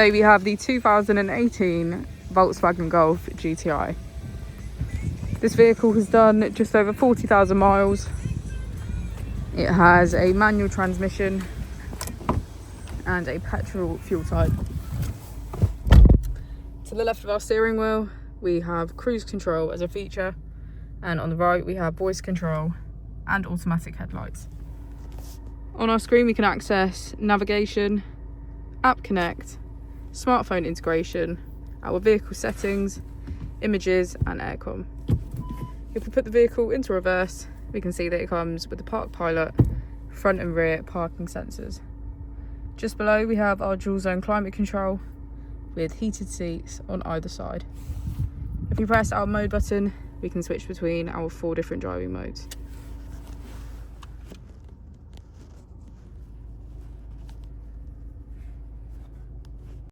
Today we have the 2018 Volkswagen Golf GTI. This vehicle has done just over 40,000 miles. It has a manual transmission and a petrol fuel type. To the left of our steering wheel, we have cruise control as a feature, and on the right we have voice control and automatic headlights. On our screen we can access navigation, app connect, smartphone integration, our vehicle settings, images and aircon. If we put the vehicle into reverse, we can see that it comes with the park pilot, front and rear parking sensors. Just below we have our dual zone climate control with heated seats on either side. If we press our mode button, we can switch between our 4 different driving modes.